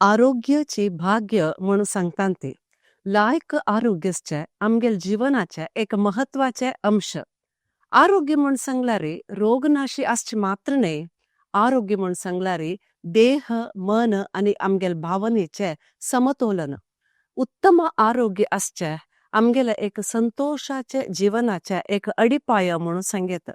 आरोग्याची भाग्य म्हणून सांगतात ते लायक आरोग्यचे आमगेल जीवनाचे एक महत्वाचे अंश. आरोग्य म्हण सांगलारे रोगनाशी आसचे मात्र नाही. आरोग्य म्हण सांगलारे देह मन आणि आमगेल भावनेचे समतोलन. उत्तम आरोग्य आसचे आमगेला एक संतोषाचे जीवनाचे एक अडिपाय म्हणून सांगेत.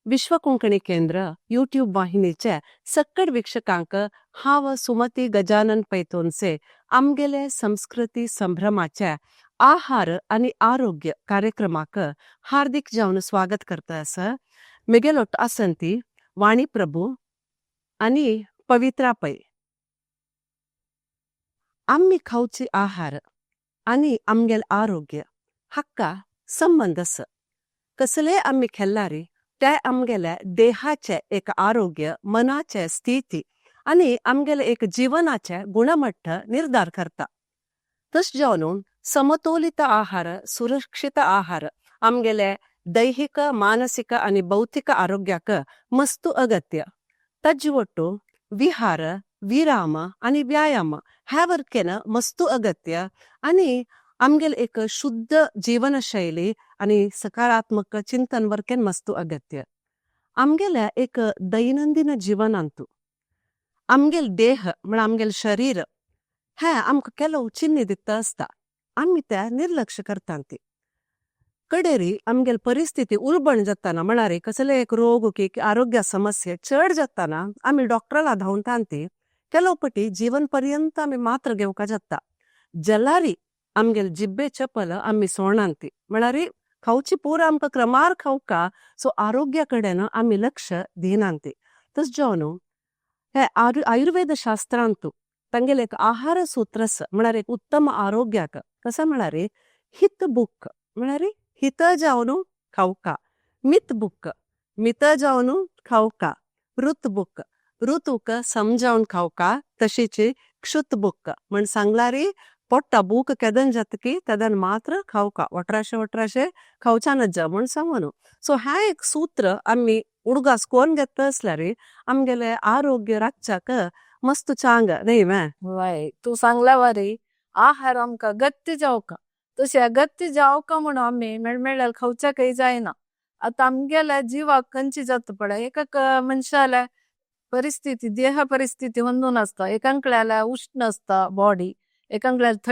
विश्व कोंकणी केंद्र यूट्यूब वाहिनीचे सक्कड वीक्षकांक हाव सुमती गजानन पैतोनचे आमगेले संस्कृती संभ्रमाचे आहार आणि आरोग्य कार्यक्रमाक हार्दिक जावन स्वागत करता आसा. मिगेलोट आसंती वाणी प्रभू आणि पवित्रा पै. आम्ही खाऊची आहार आणि आमगेल आरोग्य हक्का संबंध आस. कसले आम्ही खेळारी ते आमगेले देहाचे एक आरोग्य मनाचे स्थिती आणि आमगेले एक जीवनाचे गुणमट्ट निर्धार करता. तस जावन समतोलित आहार सुरक्षित आहार आमगेले दैहिक मानसिक आणि भौतिक आरोग्याक मस्तू अगत्य. तज्जी ಒಟ್ಟು विहार विराम आणि व्यायाम ह्या वर्केन मस्तू अगत्य आणि आमगेल एक शुद्ध जीवनशैली आणि सकारात्मक चिंतन वर्केन मस्तू अगत्य. आमगेल्या एक दैनंदिन जीवनांतू आमगेल देह म्हणजे आमगेल शरीर हे आमक ಕೆಲವು चिन्ह दिता असता. आम्ही त्या निर्लक्ष करतांती. कडेरी आमगेल परिस्थिती उलबण जाताना म्हणारे कसले एक रोग की आरोग्य समस्या चढ जाताना आम्ही डॉक्टरला धावून तांती. ಕೆಲವು पटी जीवन पर्यंत आम्ही मात्र घेवका जाता. जलारी आमगेल जिब्बे चपल आम्ही सोडणांती. म्हणारी खाऊची पूर आमका क्रमार खाऊका सो आरोग्याकडेन आम्ही लक्ष दिनांती. तस जावन हे आयुर्वेद शास्त्रांतू तांगेल एक आहार सूत्रस म्हणारे एक उत्तम आरोग्याक कसं म्हणारे हित बुक म्हणारे हित जावन खाऊका, मित बुक मित जावन खाऊका, ऋत बुक ऋतूक समजावन खाऊका, तशीची क्षुत बुक म्हण सांगलारी पोट्टा बूक केदन जातकी तेदन मात्र खाऊका वट्राशे खाऊचानच जा म्हण सांगून. सो ह्या एक सूत्र आम्ही उडगास कोण घेत असल्यारी आमगेले आरोग्य राखच्याक मस्त चांग नाही वे. वय तू सांगला वारी आहार आमका गत्ती जावका तशें गत्ती जावका म्हणून आम्ही मेळमेळ्याल खाऊच्या काही जायना. आता आमगेल्या जिवाक खंयची जात पडे एकाक मनशाला परिस्थिती देह परिस्थिती ಹೊಂದೂन असता. एकांकल्याला उष्ण असता बॉडी एकांकल्याला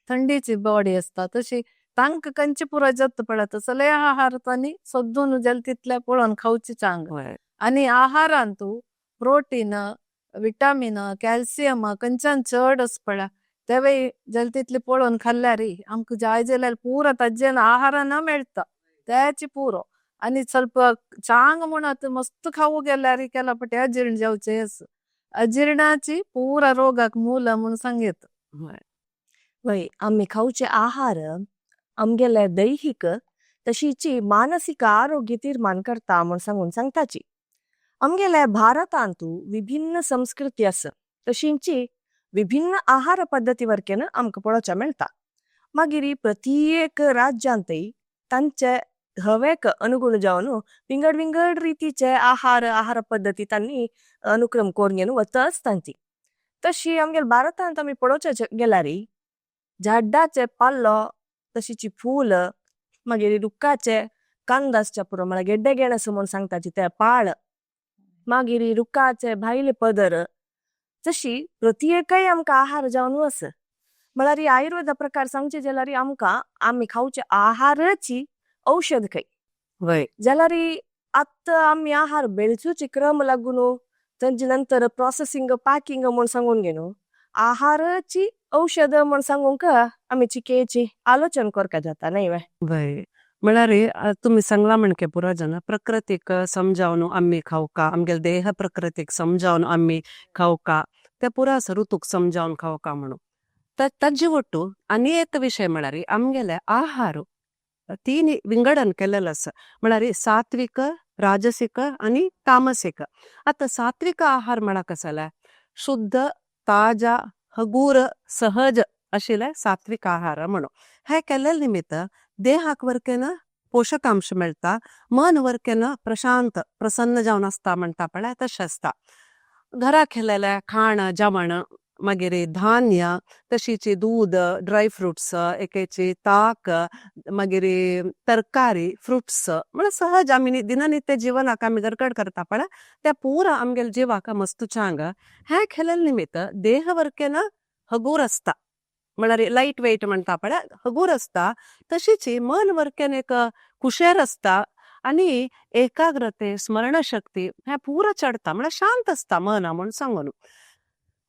थंडीची बॉडी असता. तशी तांक खंयची पुरो जात पडत सगळे आहार तांणी सद्दून जल तितल्या पळोवन खाऊची चांग. आणि आहारांतू प्रोटीन विटामिन कॅल्शियम खंयच्यान चढ पडा तेवे जल तितले पळोवन खाल्ल्यारी आमक जाय जाल्यार पुरो ताजेन आहारान मेळता त्याची पुरो. आणि ಸ್ವಲ್ಪ चांग म्हणत मस्त खाऊ गेल्यारी केला पटे अजीर्ण जावचे अस अजीर्णाची पुरा रोगाक मूल म्हणून सांगेत. वय आम्ही खाऊचे आहार आमगेले दैहिक तशीची मानसिक आरोग्य तीर्मान करता म्हणून सांगून सांगताची. आमगेले भारतांतू विभिन्न संस्कृती आस तशींची विभिन्न आहार पद्धती वरकेन आमकां पळोवचा मेळता. मागीर प्रत्येक राज्यांतय तांचे हवेक अनुगुण जावन विंगड विंगड रीतीचे आहार पद्धती तांणी अनुक्रम करून घेवन वता असतांची. तशी आमगेल भारतांत आमी पळोवचे गेल्यारी झाडाचे पाल्लो तशीची फूल मागीर रुखाचे कांद आसच्या पुरो म्हळ्यार गेड्डे गेणस म्हणून सांगताची ते पाळ मागीर रुखाचे भायले पदर जशी प्रत्येकय आमकां आहार जावन आस. म्हळ्यार आयुर्वेदा प्रकार सांगचे जाल्यार आमकां आमी खाऊचे आहाराची औषध खंय वय जाल्यार आतां आमी आहार बेळचूचे क्रम लागून तांचे नंतर प्रोसेसिंग पॅकिंग म्हूण सांगून घेवन आहाराची औषध म्हूण सांगूंक आमी चिकेची आलोचन करता जाता न्हय वे. वय म्हळ्यार तुम्ही सांगला म्हणके पुरो जन प्रकृतीक समजावन आम्ही खाऊका आमगेल देह प्रकृतीक समजावन आम्ही खाऊका ते पुरा अस ऋतूक समजावन खाऊका म्हणून. ताजे ಒಟ್ಟು आनी एक विषय म्हळ्यार आमगेले आहार तीन विंगडन केलेलो आसा. म्हळ्यार सात्विक राजसिक आणि तामसिक. आता सात्विक आहार म्हणा कसला शुद्ध ताजा हगूर सहज अशिले सात्विक आहार म्हणून हे केलेले निमित्त देहाक वरकेन पोषकांश मेळता मन वरकेन प्रशांत प्रसन्न जावन आसता म्हणटा पळय तशें आसता. घरा केलेले खाण जेवण मागीर धान्य तशीची दूध ड्राय फ्रुट्स एकेची ताक मागीर तरकारी फ्रुट्स म्हणजे सहज आमी दिननित्य जिवनाक आमी गरकड करता पळय त्या पुरा आमगेल जिवाक मस्तुचांग हे खेळल निमित्त देह वर्केन हगूर असता म्हळ्यार लाईट वेट म्हणटा पळय हगूर असता तशीची मन वर्केन एक कुशेर असता आणि एकाग्रते स्मरणशक्ती हे पुरा चढता म्हळ्यार शांत असता मन म्हूण सांगून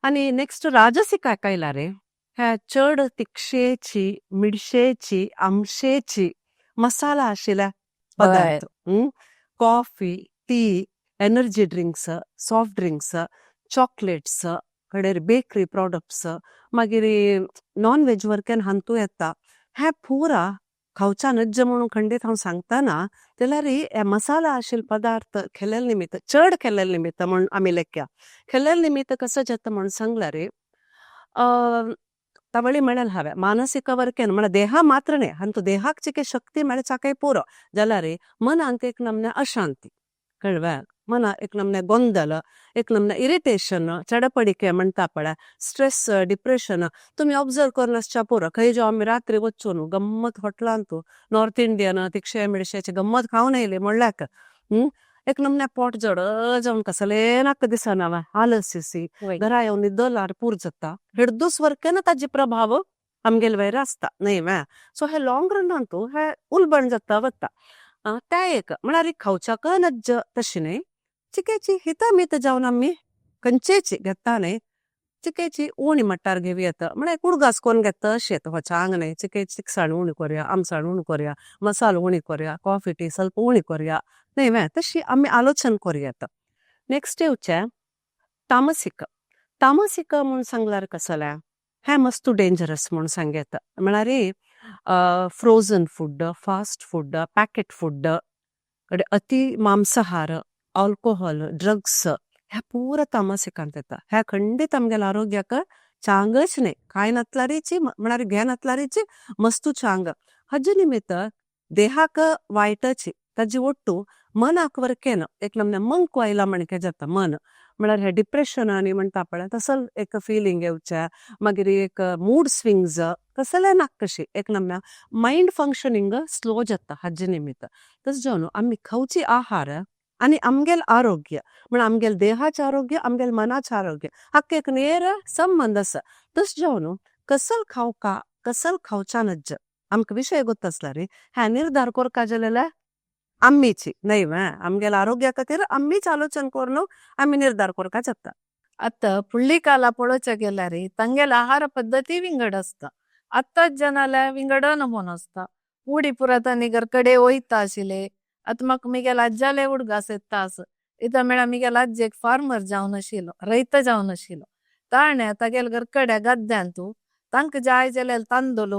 आणि नेक्स्ट राजसिका कायलारे हे चड तिक्षेची मिडशेची आमशेची मसाला आशिल्ले पदार्थ coffee tea energy drinks soft drinks chocolates कडेर बेकरी प्रॉडक्ट्स मागीर नॉन व्हेज वर्केन हांतू येता हे पुरा खावचा नज्ज म्हणून खंडीत हांव सांगताना जाल्यार हे मसाला आशिल्ले पदार्थ खेळल निमित्त चड खेळल निमित्त म्हूण आमी लेख्या खेळल निमित्त कसो जाता म्हूण सांगल्यार तवळी म्हणेल हांवें मानसिक वर्केन म्हळ्यार देहा मात्र न्ही हांतू देहाक जिके शक्ती मेळे चाकय पुरो जाल्यार मनांत एक नमने अशांती कळ्ळें मना एक नमने ಗೊಂದಲ एक नमने इरिटेशन चडपडिके म्हणटा पळय स्ट्रेस डिप्रेशन तुम्ही ऑब्झर्व करून आसच्या पुरो खंय जो आमी रात्री वच्चो न्हू गम्मत हॉटलांतू नॉर्थ इंडियन तिक्षे मिडशेचे गम्मत खावन येयले म्हणल्याक एक नमने पोट जड जावन कसले नाक दिसना आलस येसी घरा येवन निद्दलार पूर जाता हिडदूस वर्केन ताजी प्रभाव आमगेल वयर आसता न्हय सो हे लॉंग रनांतू हे उलबण जाता वता त्या एक म्हळ्यार खावच्याक नज्ज तशी न्हय चिकेची हिता मीत जावन आमी खंयचेची घेता न्हय चिकेची उणी मट्टार घेवी येता म्हळ्यार कुडगास कोण घेता अशें येता चांग न्हय चिकेची तिकसाण उणी करया आमसाण उणी करया मसालो उणी करया कॉफी टी ಸ್ವಲ್ಪ उणी करया न्हय तशी आमी आलोचन करूं येता नेक्स्ट येवचे तामसीक तामसीक म्हूण सांगल्यार कसले हे मस्त डेंजरस म्हूण सांग येता म्हळ्यार frozen food fast food packet food अति मांसाहार ಆಲ್ಕೋಹಾಲ್ ಡ್ರಗ್ಸ್ ह्या पुरा तामसिकांत येता हे खंडीत आमगेल्या आरोग्याक चांगच न्हय कांय नतलारीची म्हळ्यार घे नतलारीची मस्तू चांग हाजे निमित्त देहाक वायटची ताजी ಒಟ್ಟು मनाक वर्केन एक नमने मंक आयला म्हणके जाता मन म्हळ्यार हे डिप्रेशन आनी म्हणटा पळय तसल एक फिलींग येवचे मागीर एक मूड स्विंग्स कसले नाक कशी एक नमने मायंड फंक्शनिंग स्लो जाता हाजे निमित्त तस जावन आमी खावची आहार आणि आमगेल आरोग्य म्हणजे आमगेल देहाचे आरोग्य आमगेल मनाचे आरोग्य हाका एक नेर संबंध आसा तस जावन कसल खावका कसल खावचा नज्ज आमकां विषय गोत्त आसला रे हे निर्धार करका जाल्यार आम्मीची न्हय आमगेल आरोग्या खातीर आम्मीच आलोचन करून आमी निर्धार करका जाता आता फुडली काला पळोवचे गेल्यार तांगेल आहार पद्धती विंगड असता आत्ताच जनाले विंगडन म्हूण असता उडी पुरातांनी घरकडे वयता आशिले आता म्हाका मिगेल अज्जाले उडगास येता आस इता म्हळ्यार मिगेल अज्ज एक फार्मर जावन आशिलो रैत जावन आशिलो ताणे तागेल घरकड्या गद्द्यांतू तांकां जाय जाल्यार तांदूळ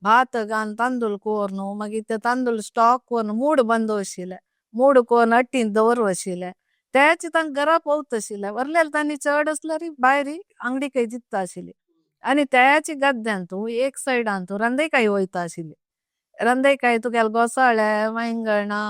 भात घान तांदूळ कोरून मागीर ते तांदूळ स्टॉक करून मूड बांदू आशिले मूड करून अट्टीन दवरू आशिले त्याची तांकां घरा पवत आशिले वरलेल तांणी चड आसल्यार भायर अंगडीक दिता आशिली आनी त्याची गद्द्यांतू एक सायडांतू रंदेकाय वयता आशिली रंदेकाय तुगेल घोसाळे वांयगणा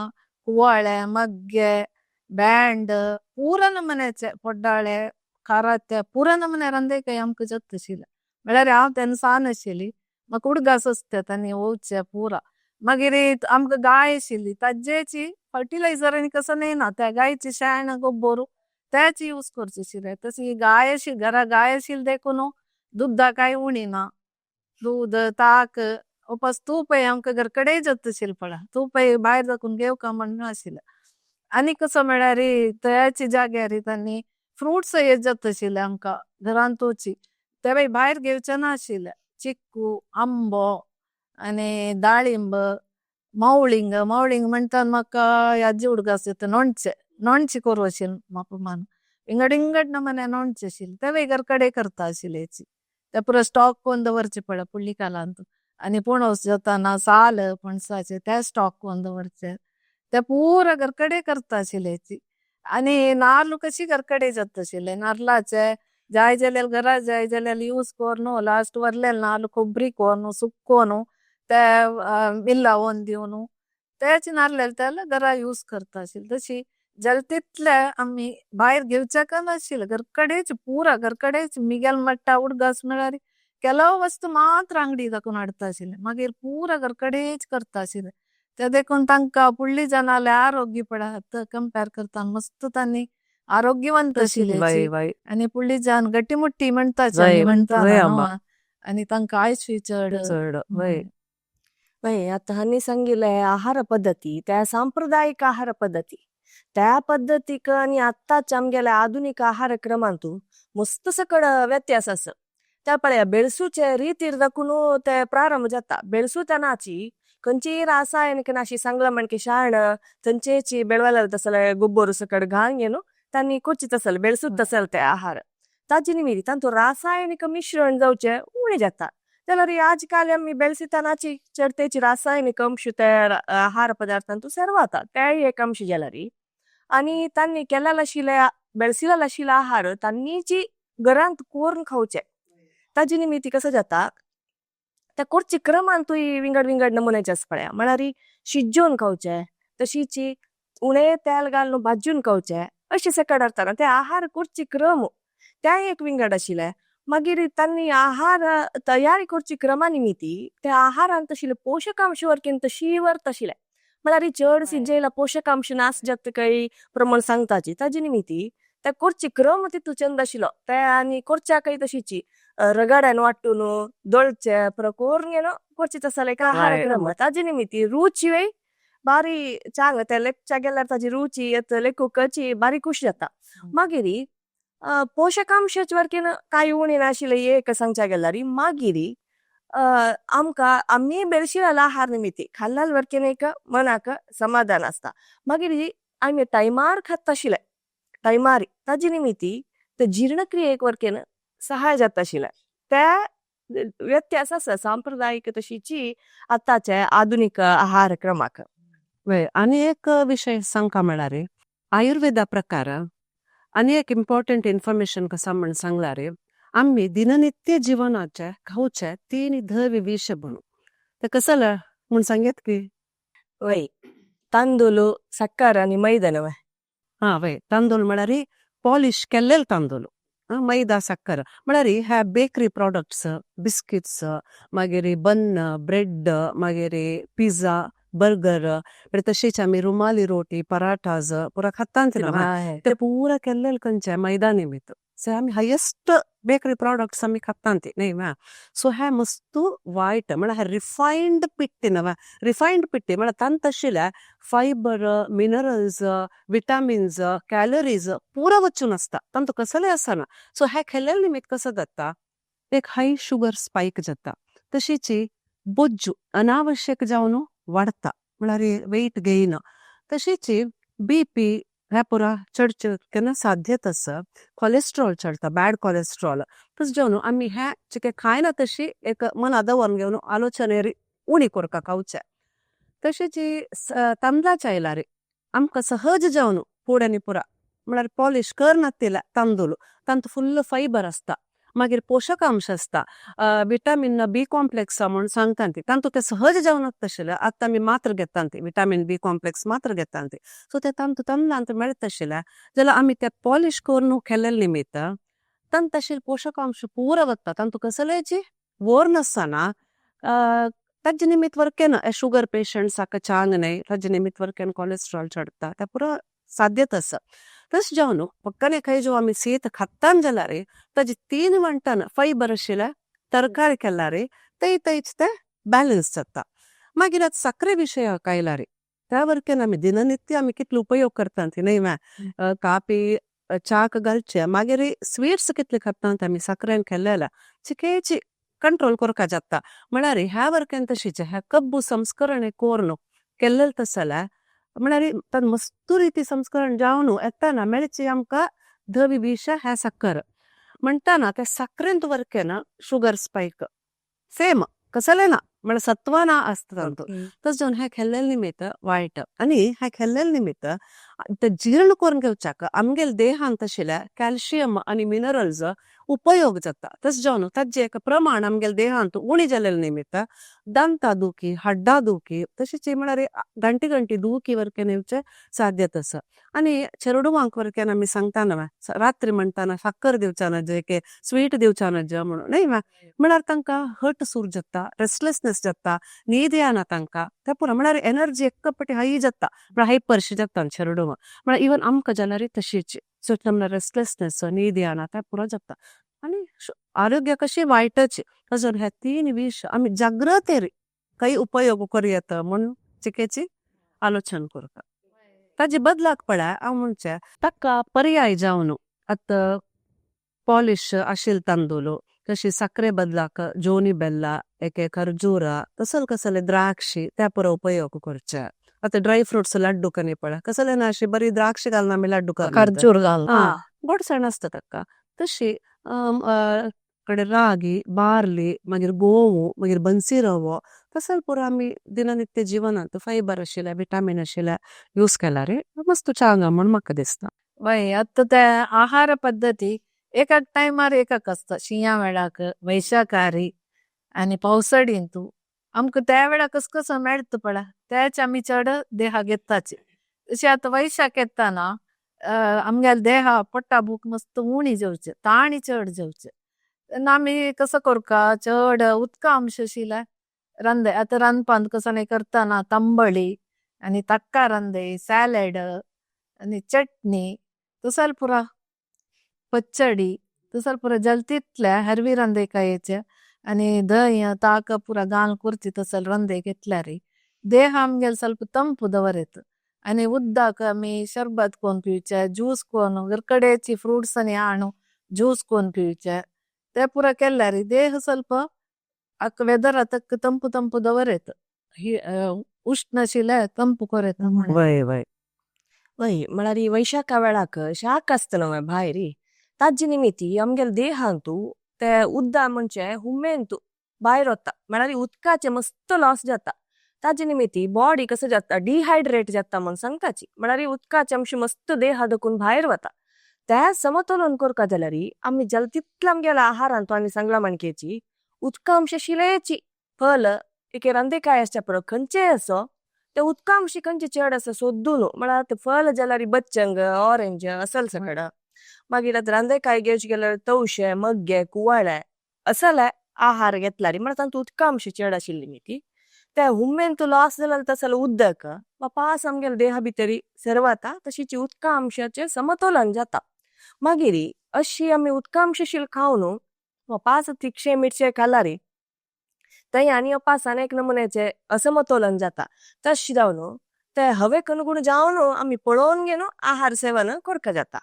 कुवाळे मग्गे बँड पुरा नमन्याचे पोड्डाळे खाराते पुरा नमने रंदेकाय आमकां जाता आशिले म्हळ्यार हांव तेन्ना सान आशिली म्हाका उडगास आसता तांणी वोवचे पुरा मागीर आमकां गाय आशिल्ली ताजेची फर्टिलायझर आनी कसो न्हयना त्या गायची शेण गोब्बर त्याची यूज करची आशिल्ले तशी गाय आशिल्ली घरा गाय आशिल्ली देखून दुधा काय उणी ना दूध ताक उपास तूपय आमकां घरकडेय जाता आशिल्लें पळय तूपय भायर दाखून घेवका म्हण नाशिल्लें आनी कसो म्हळ्यार तयाची जाग्यार तांणी फ्रुट्स हे जाता आशिल्ले आमकां घरांतूची ते भायर घेवचे नाशिल्ले चिक्कू आंबो आनी दाळिंब मवळींग म्हणटा म्हाका याजी उडगास येता नोणचे करूं आशिल्ले म्हाका मान विंगड नमने नोणचे आशिल्ले ते घरकडे करता आशिल्ले ते पुरो स्टॉक करून दवरचे पळय फुडली कालांत आनी पणस जाताना साल पणसाचे ते स्टॉक करून दवरचे ते पुरा घरकडे करता आशिल्ले आनी नाल्ल कशी घरकडे जाता आशिल्ले नाल्लाचे जाय जाल्यार घरा जाय जाल्यार यूज करून लास्ट वरलेले नाल्ल खोबरी करून सुक्कोन ते मिल्ला व्हरून दिवन तेच नाल्लेले तेल घरा यूज करता आशिल्ले तशी जाल्यार तितले आमी भायर घेवचेक नाशिल्ले घरकडेच पुरा घरकडेच मिगेल मट्टा उडगास म्हळ्यार केलो वस्तू मात्र अंगडी दाखून हाडटा आशिल्ले मागीर पुरा घरकडेच करता आशिल्ले ते देखून तांकां फुडली जनाले आरोग्य पळयात कंपेर करता मस्त तांणी आरोग्यवंत आशिल्ले वय वय आनी फुडली जान गट्टीमुट्टी म्हणटाची वय, आमी म्हणटा वय न्हू, अम्मा. आनी तांकां आयुश्य चड चड वय वय आता हांनी सांगिल्ले आहार पद्धती त्या सांप्रदायिक आहार पद्धती त्या पद्धतीक आणि आत्ताच्या आमगेल्या आधुनिक आहार क्रमांतू मस्त सकड व्यत्यास आसा त्या पळया बेळसूचे रितीर दाखून ते प्रारंभ जाता बेळसूतनाची खंयची रासायनिक नाशी सांगला म्हणकी शाण थंचेची बेळवला तसले गोब्बर सकड घालून न्हू तांणी कोचित असल बेळसूत असल ते आहार ताजे निमित्त तांतू रासायनिक मिश्रण जावचे उणे जाता जाल्यार आजकाल आमी बेळसितनाची चडतेची रासायनिक अंश त्या आहार पदार्थांतू सरवाता तेय एक अंश जाल्यार आणि तांणी केलेला आशिल्ले बेळसिलेला आशिल्ले आहार तांणी जी घरांत करून खावचे ताजे निमित्त कसं जाता त्या कोरची क्रमांतूय विंगड विंगड नमुन्याचे आसा पळया म्हळ्यार शिजोवन खावचे तशीच उणे तेल घालून भाजून खावचे अशें सकड आसतना ते आहार करची क्रम त्या एक विंगड आशिल्ले मागीर तांणी आहार तयारी करची क्रमा निमित्ती त्या आहारांत आशिल्ले पोषकांश वरकेन तशी वर्त आशिल्ले म्हळ्यार चड सिजेला पोषकांश नास जाता काही प्रमाण सांगताची ताजे निमित्ती त्या करची क्रम तितू चंद आशिल्लो ते आनी करच्या काही तशीची रगड्यान वाटून दळचे प्रकोरून करची तसले एक आहार वय. क्रम ताजे निमित्ती रुची वय बारी चांग ते लेपच्या गेल्यार ताजी रुची लेखूकची बारी खुश जाता मागीर पोषकांश वरकेन कांय उणी नाशिल्ले एक सांगच्या गेल्यार मागीर आमकां आमी बेळशिलेला आहार निमित्ती खाल्ल्याल वरकेन एक मनाक समाधान आसता मागीर आमी टायमार खात आशिल्ले टायमार ताजे निमित्ती ते जीर्णक्रियेक वरकेन सहाय जाता आशिल्ले त्या व्यत्यास आसा सांप्रदायिक तशीची आतांचे आधुनिक आहार क्रमाक वय आनी एक विषय सांगता म्हळ्यार आयुर्वेदा प्रकार आनी एक इम्पॉर्टंट इन्फॉर्मेशन कसा म्हण सांगल्यार आम्ही दिननित्य जीवनाचे खावचे 3 धवी विष म्हणून ते कसं म्हण सांगेत की वय तांदूळ सक्कर आणि मैदा नव्हे हा वय तांदूळ म्हळ्यार पॉलिश केल्लेले तांदूळ मैदा साखर म्हळ्यार ह्या बेकरी प्रॉडक्ट्स बिस्किट्स मागीर बन ब्रेड मागीर पिझ्झा बर्गर तशीच आमी रुमाली रोटी पराठाज पुरा खातात ते पुरा केल्लेले खंयचे मैदा निमित्त सो आमी हायेस्ट बेकरी प्रॉडक्ट्स आमी खातात न्ही सो हे मस्त वायट म्हळ्यार रिफायंड पिट्टी नव्हे रिफायंड पिट्टी म्हळ्यार तांत आशिल्ले फायबर मिनरल्स विटामिन्स कॅलरीज पुरा वचून आसता तांतू कसले आसना सो हे केल्लेले निमित्त कसं जाता एक हाय शुगर स्पायक जाता तशीच बोज्जू अनावश्यक जावन वाडता म्हळ्यार वेट गेन तशीच BP हे पुरा चडचे केन्ना साध्यत आसा कोलेस्ट्रॉल चडता बॅड कोलेस्ट्रॉल तस जावन आमी हे चिके खायना तशी एक मना दवरून घेवन आलोचनेरी उणी कोरका खावचे तशीच तांदळाच्या आयलार आमकां सहज जावन फुडें पुरा म्हळ्यार पॉलिश करनातिल्ले तांदूळ तांत फुल्ल फायबर आसता मागीर पोषकांश आसता विटामिन B कॉम्प्लेक्स म्हणून सांगतात ती तांतू ते सहज जावनात तशिल्ले आतां आमी मात्र घेतात विटामिन B कॉम्प्लेक्स मात्र घेतात सो ते तांतू तांदळांत मेळत आशिल्ले जाल्यार आमी ते पॉलिश करून केल्ले निमित्त तांत आशिल्ले पोषकांश पुरा वता तांतू कसलेची वोर नासना ताजे निमित्त वरकेन शुगर पेशंट्साक चांग न्हय ताजे निमित्त वरकेन कोलेस्ट्रॉल चडता ते पुरा साध्यत आसा तस जावन पक्कने खंय जो आमी शीत खातात जाल्यार ताजे 3 वंटन फायबर आशिल्ले तरकारी केल्यार तेच ते बॅलन्स जाता मागीर आतां साखरे विशयाक आयल्यार त्या वरकेन आमी दिननित्य आमी कितलो उपयोग करतात न्हय कापी चाक घालचे मागीर स्वीट्स कितले खातात आमी साखरेन केल्लेले चिकेची कंट्रोल करका जाता म्हळ्यार ह्या वरकेन तशीचे ह्या कब्बू संस्करण करून केल्लेले तसले म्हळ्यार तान मस्त रिती संस्करण जावन येताना मेळची आमकां धवी विष हे साखर म्हणटाना त्या साखरेंत वरकेन शुगर स्पायक सेम कसले ना म्हळ्यार सत्व ना आसता तांतू तस जावन हे केल्लेले निमित्त वायट आनी हे केल्लेले निमित्त ते जीर्ण करून घेवच्याक आमगेले देहांत आशिल्ले कॅल्शियम आनी मिनरल्स उपयोग जाता तस जावन ताजे एक प्रमाण आमगेल्या देहांत उणी जालेले निमित्त दांता दुखी हड्डा दुखी तशीच म्हळ्यार गंटी गंटी दुखी वरकेन येवचे साध्यता आसा आणि चेडवांक वरकेन आमी सांगता न्हय रात्री म्हणटाना साखर दिवचा नज के स्वीट दिवचा नज म्हणून न्हय म्हळ्यार तांकां हट सूर जाता रेस्टलेसनेस जाता न्हीद येना तांकां ते पुरो म्हळ्यार एनर्जी एक पटी हाय जाता म्हळ्यार हायपरशी जाता चेडवां म्हळ्यार इवन आमकां जाल्यार तशीच म्हळ्यार रेस्टलेसनेस न्हीद येना ते पुरो जाता आणि आरोग्य कशी वायटच ताजून हे 3 विश आमी जाग्रतेर काही उपयोग करूं येता म्हणून चिकेची आलोचना करता ताजे बदलाक पळय हांव म्हणचे ताका पर्याय जावन आतां पॉलिश आशिल्ले तांदूळ तशी साखरे बदलाक जोनी बेल्ला एक खर्जूरा कसले द्राक्षी त्या पुरो उपयोग करचे आता ड्राय फ्रुट्स लड्डू कनी पळय कसले ना अशी बरी द्राक्ष घालून आमी लड्डू करतात खर्जूर घाल गोडसाण असता ताका तशी कडे रागी बार्ली मागीर गोवू मागीर बन्सी रवो तसल पुरो आमी दिननित्य जिवनांत फायबर आशिल्ले विटामीन आशिल्ले यूज केल्यार मस्त चांगा म्हण म्हाका दिसता वय आता ते आहार पद्धती एकाक टायमार एकाक असता शिंया वेळाक वैशाखारी आणि पावसाळींतू आमकां त्या वेळाक कसं मेळटा पळय तेच आमी चड देहा घेताचे तशें आतां वैशाख येताना आमगेले देहा पोट्टा भूक मस्त उणी जेवचे ताणी चड जेवचे तेन्ना आमी कसं करका चड उदका अंश आशिल्ले रांदे आतां रांदपांत कसं करतना तांबळी आणि तक्का रांदे सॅलड आणि चटणी तसल पुरा पच्चडी तसल पुरा जलतितले हरवी रांदे खायचे आणि दही ताक पुरा गाल कुर्ची तसल रांदे घेतल्यार देह आमगेल ಸ್ವಲ್ಪ ತಂಪು दवरत आणि उदक आमी शरबत कोण पिवचे ज्यूस कोण गरकडेची फ्रुट्स आणि आणू ज्यूस कोण पिवचे ते पुरा केल्यार देह ಸ್ವಲ್ಪ वेदर आतां ತಂಪು दवरत उष्ण आशिल्ले ತಂಪು करत वय वय वय म्हळ्यार ही वैशाखा वेळाक शाक आसता न्हय भायर ताजे निमित्ती आमगेल्या देहांतू ते उद्दा म्हणजे हुमेंतू भायर वता म्हळ्यार उदकाचे मस्त लॉस जाता ताजे निमित्ती बॉडी कसं जाता डिहायड्रेट जाता म्हण सांगताची म्हळ्यार उदकाचे अंश मस्त देहा दकून भायर वता ते समतोलन करता जाल्यार आमी जाल तितले आमगेल्या आहारांतू आमी सांगला माणकेची उदकांश शिलेची फल एक रांदेकाय आसच्या पुरो खंयचे असो ते उदकांशी खंयचे चड आसा सोदून म्हळ्यार ते फल जाल्यार बच्चंग ऑरेंज असल सकड मागीर आतां रांदेकाय घेवचे गेल्यार तवशे मग्गे कुवाळे असले आहार घेतल्यार म्हळ्यार तांतू उदकांश चड आशिल्ली न्ही ते हुमेंतू लॉस जाल्यार तसले उदक वापास आमगेल्या देहा भितरी सरवता तशीच उदकांशाचे समतोलन जाता मागीर अशी आमी उदकांश खावन वापास तिखशे मिरचे खाल्यार थंय आनी वापास अनेक नमुन्याचे असमतोलन जाता तशें जावन ते हवेक अनुगुण जावन आमी पळोवन घेवन आहार सेवन करता जाता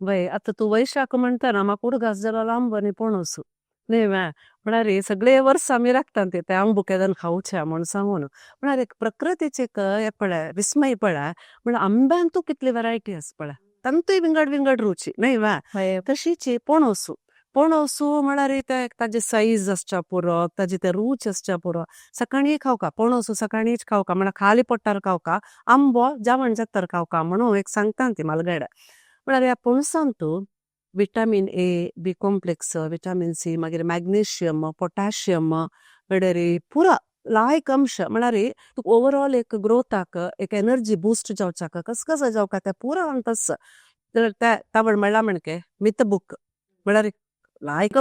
वय आता तू वैशाख म्हणटा म्हाका उडगास जाला लांब आनी पणस न्हय म्हळ्यार सगळे वर्स आमी राखतात ते आंबू केदन खावचे म्हण सांगून म्हळ्यार एक प्रकृतीचे हे पळय विस्मय पळय म्हळ्यार आंब्यांतू कितली वरायटी आसा पळय तांतूय विंगड रुची न्हय तशीच पणसू म्हळ्यार ते ताजे साईज आसच्या पुरो ताजे ते रूच आसच्या पुरो सकाळी खावका पणसू सकाळीच खावका म्हळ्यार खाली पोट्टार खावका आंबो जेवण जातार खावका म्हणून एक सांगता ती म्हालगडे म्हळ्यार ह्या पणसांतू vitamin A B complex vitamin C मागीर मॅग्नेशियम पोटॅशियम म्हळ्यार पुरा लायक अंश म्हळ्यार तुका ओवरऑल एक ग्रोथाक एक एनर्जी बूस्ट जावच्याक कसं जावका ते पुरा अंतस जाल्यार ते तावड म्हणला म्हणके मित बूक म्हळ्यार लायक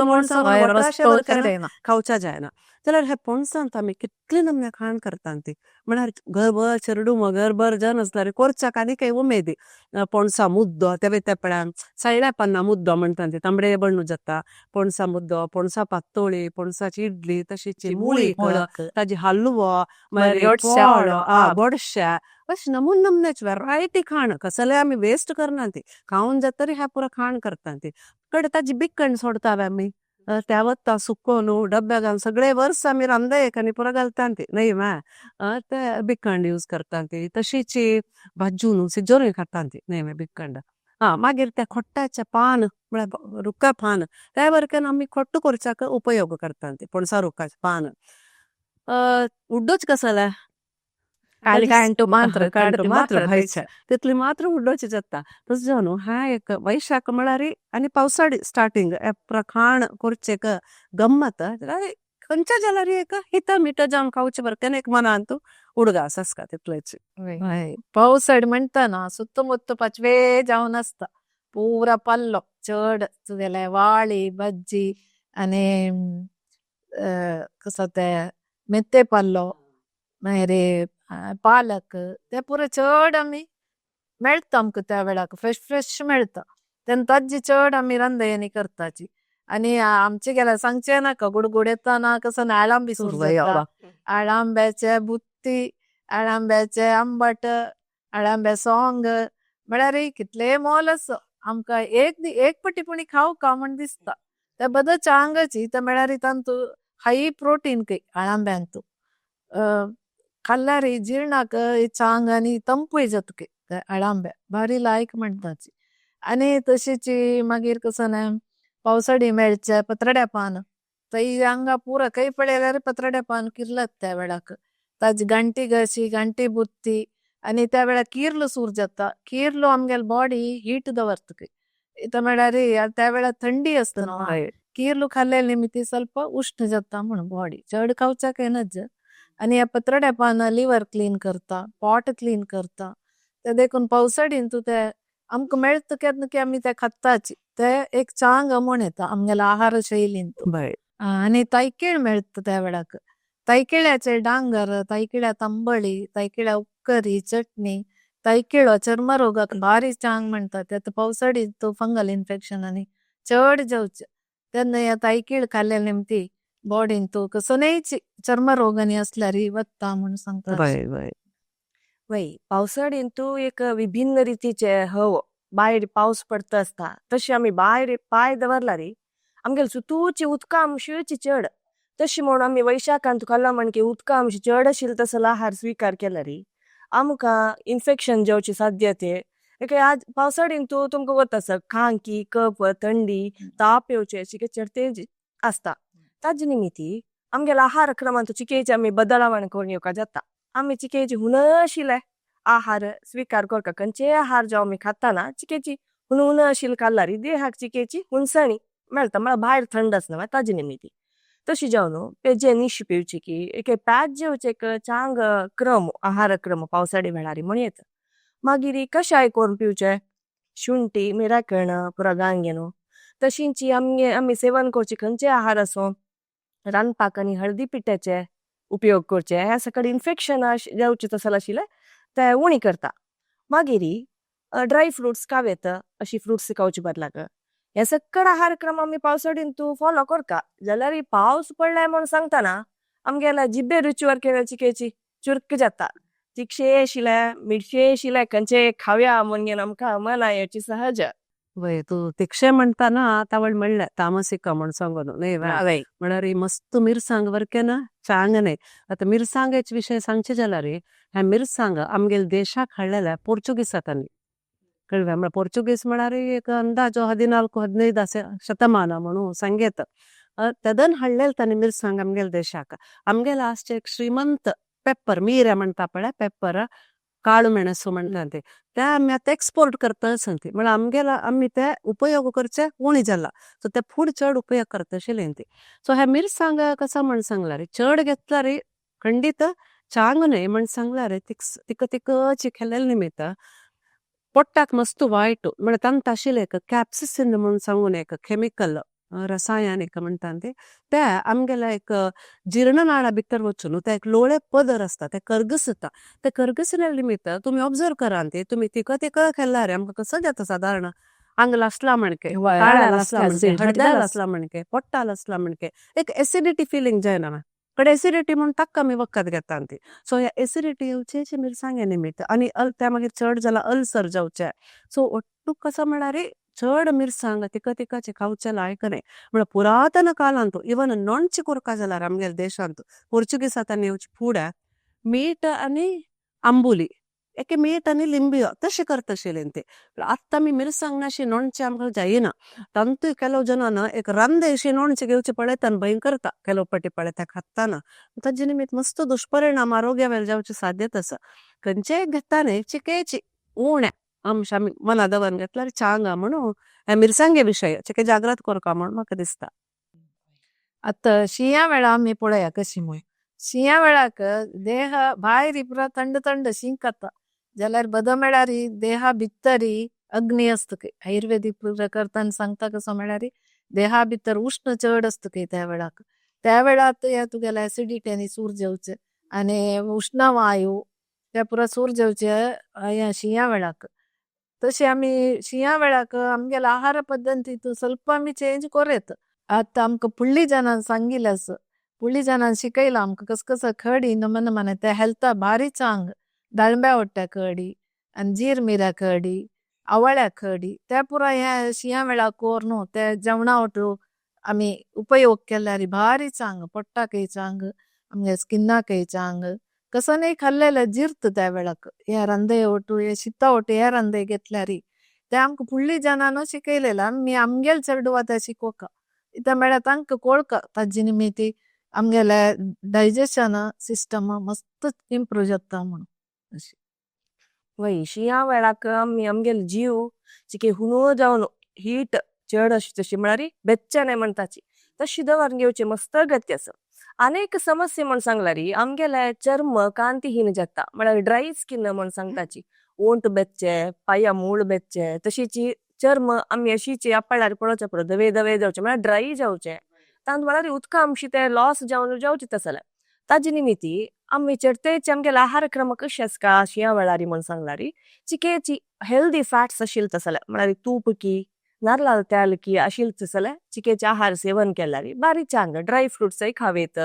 खावच्या जायना जाल्यार हे पणसांत आमी कितले नमने खाण करतात ती म्हळ्यार घरभर चेडू घरभर जन आसल्यार करच्याक आनी काही उमेदी पणसा मुद्दो ते पळय सायड्या पान्ना मुद्दो म्हणटा ती तांबडे बण्णू जाता पणसा मुद्दो पणसा पातोळी पणसाची इडली तशीच मुळी ताजी हलवो गोडशे अशें नमुन्याची वेरायटी खाण कसले आमी वेस्ट करना ती खावन जाता तरी ह्या पुरो खाण करता ती कडे ताजी बिकण सोडता आमी त्या वत्ता सुकोन डब्या घालून सगळे वर्स आमी रांदयक आनी पुरो घालता ती न्हय ते बिकंड यूज करता ती तशीच भाजून सिजोरूय खाता ती न्हय बिकंड मागीर त्या खोट्टाचे पान म्हळ्यार रुखा पान त्या वरकेन आमी खोट्ट करच्याक उपयोग करता ती पणसा रुखाचे पान उड्डूच कसले कांटू मात्र कांटू काडटी मात्र मात्र भायच्या तितली मात्र उड्डोची जाता तस जावन हा एक वैशाख म्हळ्यार आनी पावसाळी स्टार्टिंग खाण करचेक गम्मत खंयच्या जाल्यार एक हित मिठ जावन खावचे बरकेन एक मनान तू उडगास आसका तितलेची पावसाळी म्हणटाना सुತ್ತमुत्त पचवे जावन आसता पुरा पल्लो चड तुगेले वाळी बज्जी आनी कसो ते मेत्ते पल्लो मागीर पालक ते पुरे चड आमी मेळटा आमकां त्या वेळाक फ्रेश मेळटा तेन्ना ताजी चड आमी रांदयनी करताची आनी आमचे गेल्यार सांगचे नाका गुडगुड येताना कसो आळांबी सुरू जाता आळांब्याचे बुत्ती आळांब्याचे आंबट आळांबे सोंग म्हळ्यार कितले मोल असो आमकां एक पटी खावका म्हण दिसता ते बदल चांगची ते म्हळ्यार तांतू हाय प्रोटीन कई आळांब्यांतू खाल्ल्यार जीर्णाक चांग आनी तंपूय जातके आळांबे भारी लायक म्हणटाची आनी तशीची मागीर कसो न्हय पावसाळी मेळचे पत्रड्या पान थंय हांगा पुरा खंय पळयल्यार पत्रड्या पान किर्लत त्या वेळाक ताजी गांठी गशी गांठी बुत्ती आनी त्या वेळार किर्लो सूर जाता किर्लो आमगेल बॉडी हीट दवरता इता म्हळ्यार त्या वेळार थंडी असता न्हू किर्लो खाल्लेले निमित्ती ಸ್ವಲ್ಪ उष्ण जाता म्हणून बॉडी चड खावच्याक येनच आनी ह्या पत्रड्या पान लिव्हर क्लीन करता पॉट क्लीन करता ते देखून पावसाळीन तू ते आमकां मेळटा केन्ना की आमी ते खाताची ते एक चांग म्हण येता आमगेल्या आहार शैलीन आनी तायकीळ मेळटा त्या वेळाक तायकिळ्याचे डांगर तायकिळ्या तांबळी तायकिळ्या उपकरी चटणी तायकिळो चर्मरोगाक भारी चांग म्हणटा ते पावसाळी तो फंगल इन्फेक्शन आनी चड जावचे तेन्ना ह्या तायकीळ खाल्ले निमती बॉडीन तू कसो न्हयची चर्मरोग आनी असल्यार वत्ता म्हणून सांगता वय पावसाळीन तू एक विभिन्न रितीचे हवो भायर पावस पडता असता तशी आमी भायर पाय दवरला रे आमगेल सुतूची उदका आमची चड तशी म्हणून आमी वैशाखांत खाल्ला म्हण की उदका आमची चड आशिल्लो तसलो आहार स्वीकार केला रे आमकां इन्फेक्शन जावची साध्यते आज पावसाळीन तू तुमकां वता आसा खांकी कफ थंडी ताप येवचे अशी चर्तेज आसता ताजे निमित्ती आमगेला आहार क्रमांत चिकेची आमी बदलावण करून येवका जाता आमी चिकेची हुन आशिल्ले आहार स्वीकार करता खंयचे आहार जो आमी खाताना चिकेची हुन आशिल्ले खाल्ला रे देहाक चिकेची हुनसाणी मेळटा म्हळ्यार भायर थंड आसना ताजे निमित्ती तशी जावन पेजे निशी पिवची की एक पॅच जेवचे एक चांग क्रम आहार क्रम पावसाळी वेळार म्हण येता मागीर कशाय करून पिवचे शुंठी मिराकण पुरा गांगेनो तशींची आमी सेवन करचे खंयचे आहार असो रांदपाक आनी हळदी पिठ्याचे उपयोग करचे ह्या सकट इन्फेक्शन जावचे तसले आशिल्ले ते उणी करता मागीर ड्राय फ्रुट्स कावेत अशी फ्रुट्स खावचे बदलाक हे सकट आहार क्रम आमी पावसाळीन तू फॉलो करता जाल्यार पावस पडलाय म्हणून सांगताना आमगेल्या जिबे रुचीवर केल्या चिकेची चुरक जाता तिखशे आशिल्ले मिठशे आशिल्ले खंयचे खावया म्हणून आमकां मना येवची सहज वय तू तिक्षे म्हणटाना तावळ म्हणले तामसिका म्हण सांगून न्हय म्हळ्यार मस्त मिरसांग वरकेन चांग न्हय आतां मिरसांगेचे विशय सांगचे जाल्यार ह्या मिरसांग आमगेल देशाक हाडलेल्या पोर्चुगीसांनी कळ्ळें म्हळ्यार पोर्चुगीस म्हळ्यार एक अंदाजो 14-15 शतमान म्हणून सांगेत तेदन हाडलेले तांणी मिरसांग आमगेल देशाक आमगेला आसचे एक श्रीमंत पेपर मिरे म्हणटा पळय पेपर काळू मेणसो म्हणटा ते आमी आतां एक्सपोर्ट करता सांगती म्हळ्यार आमगेला आमी ते उपयोग करचे उणी जाला सो ते फूड चड उपयोग करता आशिल्ले ती सो ह्या मिरसांग कसो म्हण सांगला रे चड घेतला रे खंडीत चांग न्हय म्हण सांगला रे तिकची खेळलेले निमित्त पोट्टाक मस्त वायट म्हळ्यार तांत आशिल्ले एक कॅप्सिसिन म्हण सांगून एक केमिकल रसायनिक म्हणटा ते आमगेल्या एक जीर्णनाळा भितर वचून ते एक लोळे पदर असता ते करगसता ते करगसल्या निमित्त तुम्ही ऑब्झर्व करा तुम्ही तिक खेळला रे आमकां कसो जाता साधारण आंग लासला म्हणके ताळ्यार आसला म्हणके हळद्यार आसला म्हणके पोट्टाल आसला म्हणके एक एसिडिटी फिलिंग जायना कडे एसिडिटी म्हणून ताका आमी वखद घेता ती सो ह्या एसिडिटी येवचे मिरसांगे निमित्त आनी त्या मागीर चड जाला अल्सर जावचे सो ओट्टूक कसो म्हळ्यार चड मिरसांग तिकाचे खावचे लायक न्हय म्हळ्यार पुरातन काळांत इवन नॉनची कोरका जाल्यार आमगेल्या देशांत पोर्चुगीस आतां येवचे फूड मीठ आनी आंबोली एके मीठ आनी लिंबियो तशें करतशिल्लें तें आत्तां आमी मिरसांग अशी लोणचें आमकां जायना तांतूय केलो जनान एक रांदेशी लोणचें घेवचें पळयता आनी भंय करता केलो पाटी पळयता खाताना ताजे निमित्त मस्त दुश्परिणाम आरोग्यावेले जावची साध्यता आसा खंयचेय घेताना चिकेची उण्या अंश आमी मना दवरून घेतल्यार चांगा म्हणून ह्या मिरसांगे विशय चिके जागृत करता म्हणून म्हाका दिसता. आता शिया वेळा आम्ही पळया कशी म्हूण शिया वेळाक देह भायर पुरा थंड थंड शिंक येता जाल्यार बदम वेळारी देहा भितरी अग्नी असता की आयुर्वेदिक पुरा करताना सांगता कसो म्हळ्यार देहा भितर उष्ण चड असता की त्या वेळात या तुगेल्या ऍसिडिटी आनी सूर जेवचे आनी उष्ण वायू त्या पुरा सूर जेवचे या शिया वेळाक तशें आमी शिया वेळाक आमगेल्या आहार पद्दतीत ಸ್ವಲ್ಪ आमी चेंज करेत. आता आमकां फुडली जनान सांगिल्लें आसा फुडली जनान शिकयलां आमकां कस कसं खडी नमन त्या हेल्था भारी चांग दाळम्या वट्ट्या खडी आनी जीर मिऱ्या खडी आवळ्या खडी त्या पुरा ह्या शिया वेळा कोर न्हू त्या जेवणा वटू आमी उपयोग केल्यार भारी चांग पोट्टाकय चांग आमगे स्किनाकय चांग कसं नाही खाल्लेलं जिरत त्या वेळाक हे रांदे वटू हे शिता वटू हे रांदे घेतल्यार ते आमकां फुडली जनान शिकयलेला मी आमगेल चेडू आतां शिकोवका इता म्हळ्यार तांकां कळका ताजे निमित्त आमगेले डायजेशन सिस्टम मस्त इम्प्रूव जाता म्हणून अशें. वय शिया वेळाक आमी आमगेले जीव चिके हुनो जावन हीट चड अशी तशी म्हळ्यार बेच्चेने म्हणटाची तशी दवरून घेवचे मस्त गती आसा. अनेक समस्या म्हण सांगल्यार आमगेले चर्म कांतीहीन जाता म्हळ्यार ड्राय स्किन म्हण सांगताची ओंट बेच्चे पाया मूळ बेच्चे तशीची चर्म आमी अशीची आपल्यार पळोवचे पडो दवे दवे जावचे म्हळ्यार ड्राय जावचे तांत म्हळ्यार उदका आमची ते लॉस जावन जावचे तसले ताजे निमित्त आमी चडतेचे आमगेले आहार क्रम कशे आसता शिया वेळारी म्हण सांगल्यार चिकेची हेल्दी फॅट्स आशिल्ले तसले म्हळ्यार तूप की नारळाल तेल की आशिल्ले तसले चिकेचे आहार सेवन केल्यार बारी चांग ड्राय फ्रुट्सय खावेत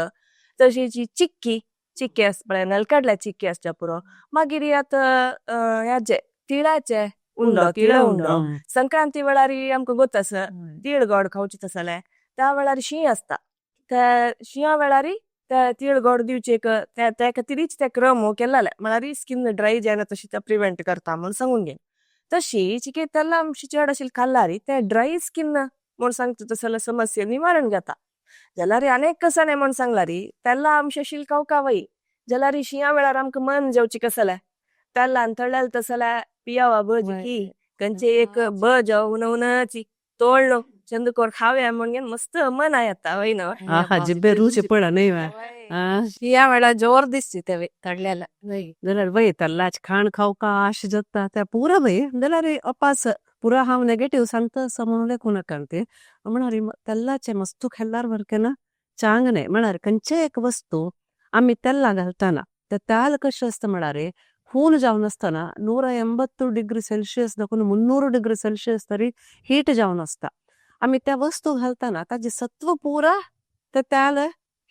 तशीची चिक्की म्हळ्यार नलकडल्या चिक्की आसच्या पुरो मागीर आतां ह्याचे तिळाचे उंडो तिळ उंडो संक्रांती वेळार आमकां गोत आसा तीळ गोड खावचे तसले त्या वेळार शीं असता त्या शिया वेळार त्या तीळ गोड दिवचे त्या खातीरच ते क्रम केल्ले म्हळ्यार स्किन ड्राय जायना तशी ते प्रिवेंट करता म्हण सांगून घे तशी चिके तेल्ला आमची चड आशिल्ली खाल्ल्यार ते ड्राय स्किन म्हण सांगता तसले समस्या निवारण जाता जाल्यार अनेक कसाने म्हण सांगल्यार तेल्ला आमची आशिल्ली खावका वय जाल्यार शिया वेळार आमकां मन जेवचे कसले तेल्लान तळ्ळेले तसले पियावा भजी कंचे एक भज उनची तोळलो चंदकोर खाव्या म्हणून मस्त मन येता वय ना आहा जिब्बे रुची पडा नाही वा शिया वेळा जोर दिसते ते तळलेला जाल्यार वय तल्लाच खाण खावका आश जाता त्या पुरा वय जाल्यार अपास पुरा हांव नेगेटिव्ह सांगता असं म्हणून लेखू नका ते म्हणारी तेल्लाचे मस्तू खेळ्यार वरकेना चांग नाही म्हणारे खंयचे एक वस्तू आम्ही तेल्ला घालताना ते तेल कशें असता म्हळ्यार खून जावन असताना 180 डिग्री सेल्सियस दाखवून 300 डिग्री सेल्सियस तरी हीट जावन असता आम्ही त्या वस्तू घालताना ताजे सत्व पुरा ते तेल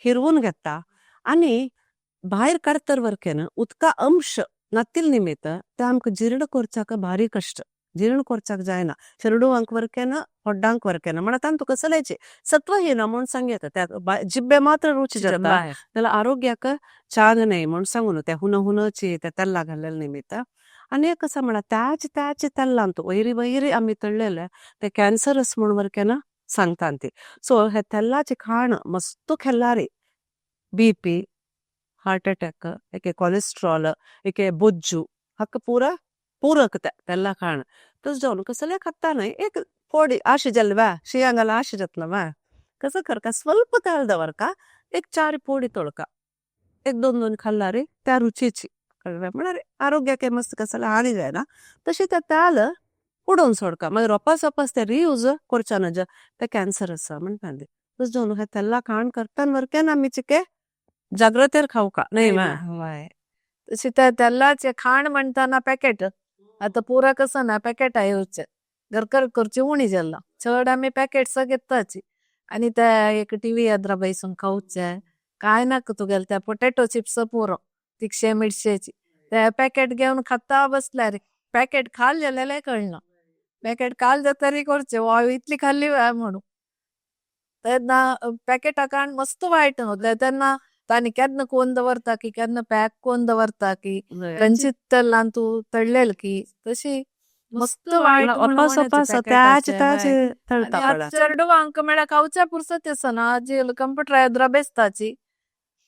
हिरवून घेता आणि भायर काडतर वरकेन उदका अंश नातिल निमित्त ते आमकां जीर्ण करचाक भारी कष्ट जीर्ण करचाक जायना शेरडूवांक वरकेन होड्डांक वरकेन म्हणत तांतू कसलेचे सत्व येना म्हूण सांगता त्या जिब्बे मात्र रुची जाता जाल्यार आरोग्याक चांग नाही म्हूण सांगून त्या हुनची त्या तेल्ला घाल्लेले निमित्त आनी एक कसं म्हणा त्याचे तेल्लांत वैरी वैरी आमी तळलेले ते कॅन्सरस म्हूण वरकेन सांगता ती सो हे तेल्लाचे खाण मस्त खेळ्यार BP हार्ट अटॅक एके कोलेस्ट्रॉल एके बोज्जू हक्क पूरा पूरक तेल्ला खाण तस जावन कसले खाता न्हय एक पोडी आशे जल्वा शियांगाला आशे जातला कसं करका स्वल्प तेल दवरका एक 4 पोडी तोळका एक 2 खाल्ल्यार त्या रुचीची म्हळ्यार आरोग्याक मस्त कसले हानी जायना तशी ते तेल उडोवन सोडका मागीर रोपास ते रियूज करच्या नज ते कॅन्सर आसा म्हणटा तस जावन हे तेल्ला खाण करताना वरकेन आमी चिके जाग्रतेर खावका न्हय तशी त्या तेल्लाचे खाण म्हणताना पॅकेट आता पुरा कसं ना पॅकेट येवचे घरकर करची उणी जाल्ला चड आमी पॅकेट्स घेताची आनी त्या एक टीव्ही येद्रा बैसून खावचे काय नाका तुगेले त्या पोटॅटो चिप्स पुरो तिखशे मिरशेची ते पॅकेट घेवन खाता बसल्यार पॅकेट खाल जालेले कळना पॅकेट खाल जातरी करचे वायू इतली खाल्ली म्हणून तेन्ना पॅकेटा खाण मस्त वायट तेन्ना तांणी केन्ना कोण दवरता की केन्ना पॅक कोण दवरता की वय. खंयची तेलान तू तळलेल की तशी मस्त वायट म्हणून अपास उणेचे अपास पॅकेटाचे, त्याचे वय. तळता आणि पडा चेडवा हांकां म्हळ्यार खावच्या पुरसत आसना जी कंप्युटर एद्रा बेसताची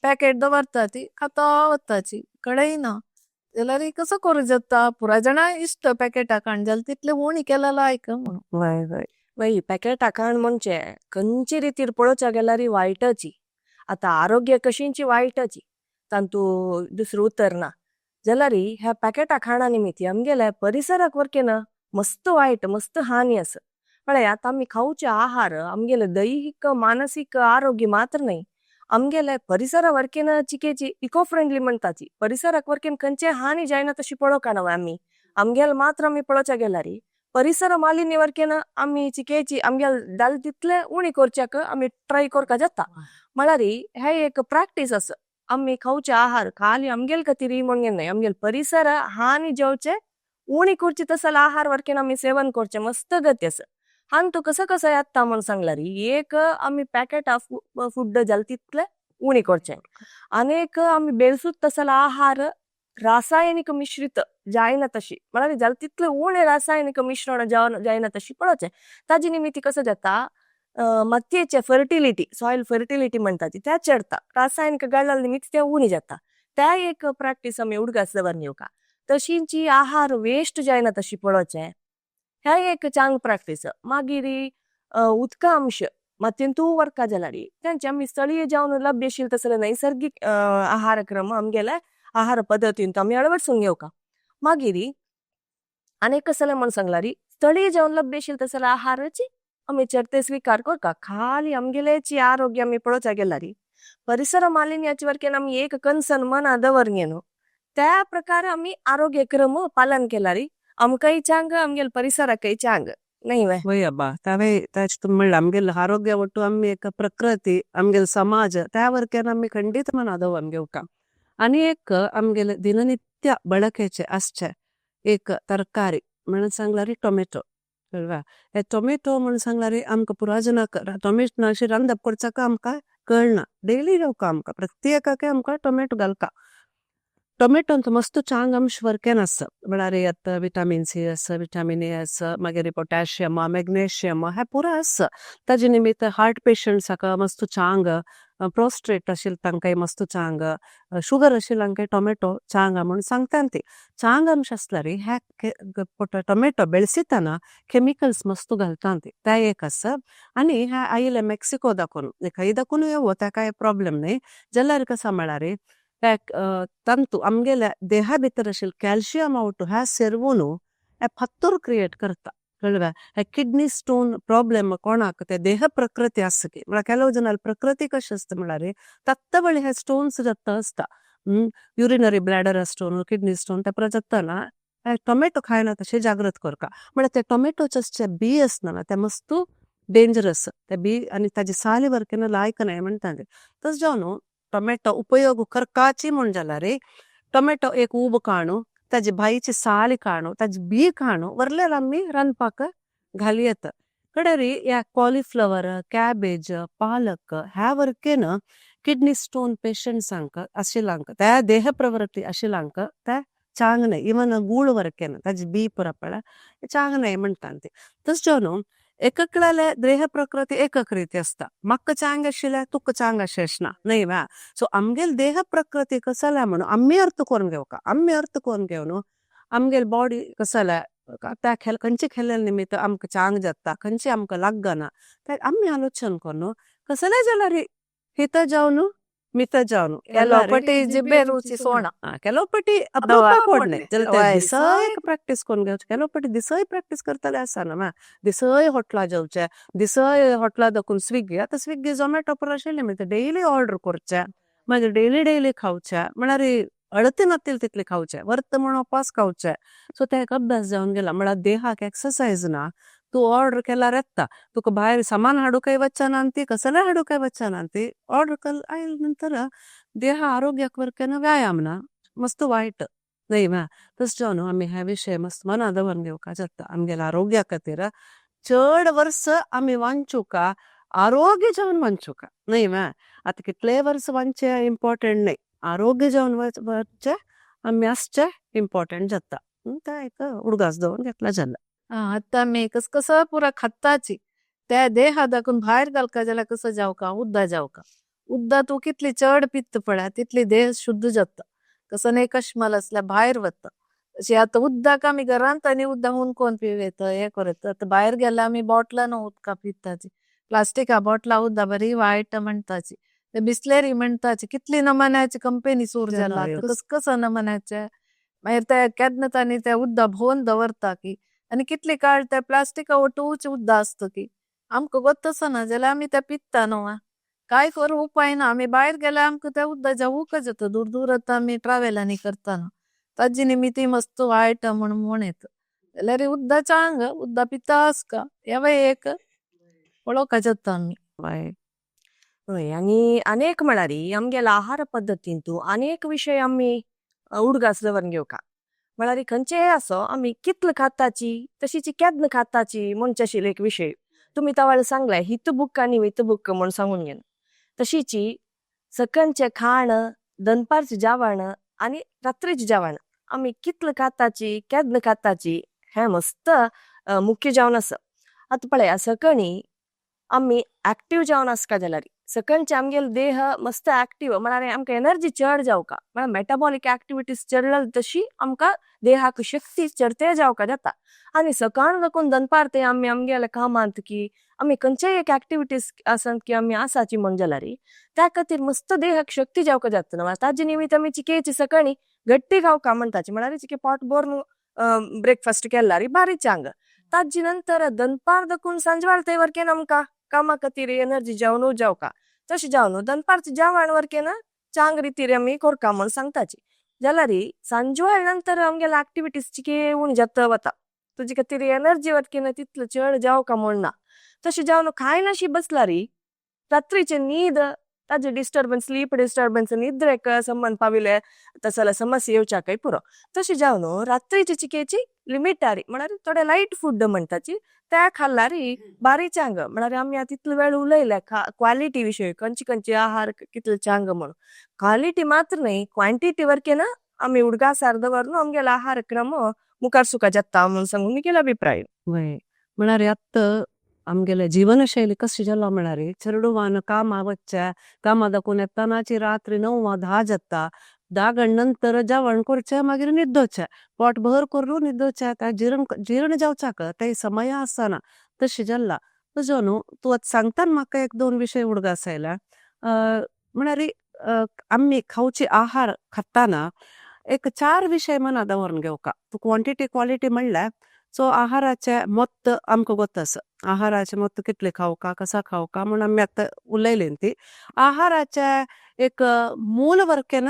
पॅकेट दवरता ती खाता वताची कळयना जाल्यार ही कसो करूं जाता पुराय जाणां इश्ट पॅकेटा खाण जाल्यार तितले उणी केला लायक म्हणून वय वय वय पॅकेटा खाण म्हणजे खंयचे रितीर पळोवच्या गेल्यार ही वायटची. आता आरोग्य कशींची वायटची तांतू दुसरो उतर ना जाल्यार ह्या पॅकेटा खाणा निमित्त आमगेल्या परिसराक वरकेन मस्त वायट मस्त हानी आसा. पळयात आमी खावचे आहार आमगेले दैहिक मानसिक आरोग्य मात्र नाही आमगेले परिसरा वरकेन चिकेची इको फ्रेंडली म्हणताची परिसराक वरकेन खंयचे हानी जायना तशी पळोवका न्हू आमी आमगेल मात्र आमी पळोवच्या गेल्यार परिसर मालिन्य वरकेन आमी चिकेची आमगेल जाल तितले उणी करच्याक आमी ट्राय करका जाता. म्हळ्यार हे एक प्रॅक्टीस आसा आमी खावचे आहार खाली आमगेल खातीर म्हणून नाही आमगेल परिसर हानी जेवचे उणी करची तसल आहार वरकेन आमी सेवन करचे मस्त गती आसा. हांग तो कसो कसो येता म्हण सांगल्यार एक आमी पॅकेटा फूड जाल तितले उणी करचे आनीक आमी बेलसूत तसल आहार रासायनिक मिश्रित जायना तशी म्हळ्यार जाल तितले उणे रासायनिक मिश्रण जायना तशी पळोवचे. ताजे निमित्त कसो जाता मातयेचे फर्टिलिटी सॉयल फर्टिलिटी म्हणटा ती त्या चडता रासायनिक गाळ्या निमित्त ते उणी जाता त्या एक प्रॅक्टीस आमी उडगास दवरन येवका. तशींची आहार वेस्ट जायना तशी पळोवचे ह्या एक चांग प्रॅक्टीस. मागीर उदका अंश मातयेन तूं व्हरका जाल्यार तेंचे आमी स्थळीय जावन लभ्य आशिल्ले तसले नैसर्गिक आहारक्रम आमगेले आहार पद्दतीन आमी अळवडसून घेवका. मागीर आनीक कसले म्हण सांगल्यार स्थळीय जावन लभ्य आशिल्ले तसले आहाराची आमी चरते स्वीकार करका. खाली आमगेलेची आरोग्य आमी पळोवच्या गेल्यार परिसर मालिन्याचे वरकेन आमी एक कन्सर्न मना दवरन न्हू त्या प्रकार आमी आरोग्य क्रम पालन केल्यार आमकांय चांग आमगेल परिसराकय चांग नाही वय. वय अब्बा त्याच तुम्ही म्हणलं आमगेल आरोग्य ಒಟ್ಟು आम्ही एक प्रकृती आमगेल समाज त्या वरकेन आम्ही खंडित मन दवरन घेवका. आणि एक आमगेले दिननित्य ಬಳಕೆचे असचे एक तरकारी म्हणून सांगल्यार टोमॅटो कळवा. हे टोमॅटो म्हणून सांगल्यार आमकां पुराजनाक टोमॅटो अशी रांदप करचाक आमकां कळना डेली घेवका आमकां प्रत्येकाक आमकां टोमॅटो घालका. टोमॅटोंत मस्त चांग अंश वरकेन आसा म्हळ्यार आता विटामिन सी आसा विटामिन ए आसा मागीर पोटॅशियम मॅग्नेशियम हे पुरो आसा. ताजे निमित्त हार्ट पेशंट्साक मस्त चांग प्रोस्ट्रेट आशिल्ले तांकांय मस्त चांग शुगर आशिल्ल्यांकाय टोमॅटो चांग म्हणून सांगता ती चांग अंश आसल्यार हे टोमॅटो बेळसितना केमिकल्स मस्त घालता ती त्या एक आसा. आणि हे आयले मेक्सिको दाखोवन खंय दाखोवन येवो त्या काय प्रॉब्लेम नाही जाल्यार कसा म्हळ्यार तंतू आमगेल्या देहा भितर आशिल्ले कॅल्शियम आवट ह्या सेरवून हे फत्तूर क्रिएट करता कळवा. हे किडनी स्टोन प्रॉब्लेम कोणाक ते देह प्रकृती आसा की म्हळ्यार ಕೆಲವು ಜನ प्रकृती कशी असता म्हळ्यार तत्त बळी हे स्टोन्स जाता असता urinary bladder stone kidney stone त्या जाताना हे टोमॅटो खायना तशें जागृत करका. म्हळ्यार ते टोमॅटोचे बी असना ना ते मस्त डेंजरस ते बी आणि ताजी साली वरकेन लायक नाही म्हणटा तस जावन टोमॅटो उपयोग करकाची म्हण जाल्यार टोमॅटो एक उब काणू ताजी भाईची साली काणू ताजी बी काणू वरल्यार आमी रांदपाक घाली येता. कडेर या कॉलीफ्लवर कॅबेज पालक ह्या वरकेन किडनी स्टोन पेशंट्सांक आशिल्ल्यांक त्या देह प्रवृत्ती आशिल्ल्यांक ते चांग नाही इवन गूळ वरकेन ताजी बी पुरा पळय चांग नाही म्हणटा ती. तस जावन एककळाले देह प्रकृती एकक रीती असता म्हाका चांग आशिल्ले तुका चांग आशें नाही वा. सो आमगेल देह प्रकृती कसल्या म्हणून आम्ही अर्थ करून घेवका आम्ही अर्थ करून घेवन आमगेल बॉडी कसल्या त्या खंयचे खेळल्या निमित्त आमकां चांग जाता खंयचे आमकां लागना ते आम्ही आलोचन करून कसले जाल्यार हित जावन ಮಿತ ಜಾವನು ಕೆಲವೊಬ್ಬಟಿ ಜಿಬ್ಬೆ ರುಚಿ ಸೋಣ ಕೆಲವೊಬ್ಬಟಿ ಅಪರೂಪ ಕೊಡ್ನೆ दिसय प्रॅक्टिस करून घेवचे ಕೆಲವೊಬ್ಬಟಿ दिसय प्रॅक्टिस करतले आसा ना दिसय हॉटला जेवचे दिसय हॉटला दाखवून स्विगी आता स्विगी झोमॅटो पर आशिल्ले म्हणजे डेली ऑर्डर करचे मागीर डेली खावचे म्हळ्यार अळती नातील तितले खावचे वर्त म्हण उपास खावचे. सो ते एक अभ्यास जावन गेला म्हळ्यार देहाक एक्सरसाइज ना तू ऑर्डर केल्यार येता तुका भायर सामान हाडूकय वचना ती कसले हाडूकय वचना ती ऑर्डर केल आयल नंतर देह आरोग्याक वरकेन व्यायाम ना मस्त वायट नाही वा. तस जावन आमी ह्या विषय मस्त मना दवरन घेवका जाता आमगेल्या आरोग्या खातीर चड वर्स आमी वांचूका आरोग्य जेवण वांचूक न्हय वा आता कितले वर्स वांचे इम्पॉर्टंट नाही आरोग्य जेवण वरचे आम्ही असचे इम्पॉर्टंट जाता त्या एक उडगास दवरून घेतला जाला आता आमी कसं पुरा खत्ताची त्या देहा दाखून भायर घालका जाल्यार कसं जावका उद्दा जावका उद्दा तू कितली चड पित्त पळय तितली देह शुद्ध जाता कसं नाही कश्मल असल्या भायर वता अशी आता उदकाक आमी घरांत आनी उदक हुंदकोन पिवयता हे करता आता भायर गेल्यार आमी बॉटलान उदका पिताची प्लास्टिका बॉटला उदक बरी वायट म्हणटाची ते बिस्लेरी म्हणटाची कितली नमुन्याची कंपनी सूर जाला कसं नमुन्याचे मागीर ते केन्ना तांणी ते उदक भोवन दवरता की आनी कितली काळ ते प्लास्टिका ओटूच उदक असतं की आमकां गोत्तस ना जाल्यार आमी ते पित्ता न्हू काय करू उपाय ना आमी भायर गेल्यार आमकां ते उदक जावूकच येता दूर दूर आतां आमी ट्रॅव्हलांनी करतना ताजी निमिती मस्त वायट म्हण येता जाल्यार उदक चांग उदक पिता आसका ह्या एक पळोवका जाता आमी होय आणि अनेक म्हळ्यार आमगेल्या आहार पद्दतींतू अनेक विषय आमी उडगास दवरून घेवका म्हळ्यार खंयचेय असो आमी कितले खाताची तशीची केन्ना खाताची म्हणचे आशिल्ले एक विषय तुम्ही त्या सांगलाय हितबुक आणि वितबुक म्हण सांगून घेन तशीची सकनचे खाण दनपारचे जेवण आणि रात्रीचे जेवण आमी कितले खाताची केन्ना खाताची हे मस्त मुख्य जेवण आसा आता पळया सकणी आमी ऍक्टिव्ह जेवण आसका जाल्यार सकनचे आमगेलो देह मस्त ऍक्टिव्ह म्हळ्यार आमकां एनर्जी चड जावका म्हळ्यार मेटाबॉलिक ऍक्टिव्हिटीज चडल्या तशी आमकां देहाक शक्ती चडते जावका जाता आणि सकाळ लागून दनपार ते आमी आमगेल्या कामांत की आमी खंयच्याय एक ऍक्टिव्हिटीज आसत की आमी आसाची म्हण जाल्यार त्या खातीर मस्त देहाक शक्ती जावका जाता न्हू ताजे निमित्त आमी चिकेची सकाळी गट्टी खावका म्हणटाची म्हळ्यार चिके पोट भरून ब्रेकफास्ट केल्यार बारी चांग ताजी नंतर दनपार देखून सांजवाळ ते वरकेन आमकां कामा खातीर एनर्जी जेवणूच जावका तशें जेवण दनपारचे जेवण वरकेन चांग रितीर आमी करका म्हण सांगताची जाल्यार सांजवाळ नंतर आमगेल्या ऍक्टिव्हिटीज चिके उणी जाता वता तुजे खातीर एनर्जी वरकेन तितलो चड जावका म्हण ना तशें जेवण खाय नाशी बसल्यार रात्रीचे न्हीद ताजे डिस्टर्बन्स स्लीप डिस्टर्बन्स निद्रेक संबंध पाविले तसल्या समस्या येवच्याकय पुरो तशें जेवण रात्रीचे चिकेची लिमिटारी म्हळ्यार थोडे लायट फूड म्हणटाची त्या खाल्ल्यार बारी चांग म्हळ्यार आमी तितलो वेळ उलयले क्वालिटी विशय खंयचे आहार कितले चांग म्हणून क्वालिटी मात्र न्हय क्वांटिटी वरकेन आमी उडगासार दवरून आमगेलो आहार क्रम मुखार सुका जाता म्हणून सांगून म्हगेलो अभिप्राय वय म्हळ्यार आत्ता आमगेले जीवनशैली कशी जाला म्हळ्यार चेडवान कामा वच्चे कामा दाखून येतानाची रात्री 9-10 जाता 10 नंतर जेवण करचे मागीर न्हिदोवचे पोट भर करून न्हिदोवचे काय जीर्ण जावच्याक ते समय आसना तशी जाला तुजो न्हू तूं आतां सांगताना म्हाका 1-2 विशय उडगास आयला म्हळ्यार आमी खावची आहार खाताना एक 4 विषय मना दवरून घेवका तू क्वांटिटी क्वालिटी म्हणल्यार सो आहाराचे मत्त आमकां गोत्तास आहाराचे मत्त कितले खावका कसा खावका म्हणून आमी आतां उलयले ती आहाराचे एक मूल वरकेन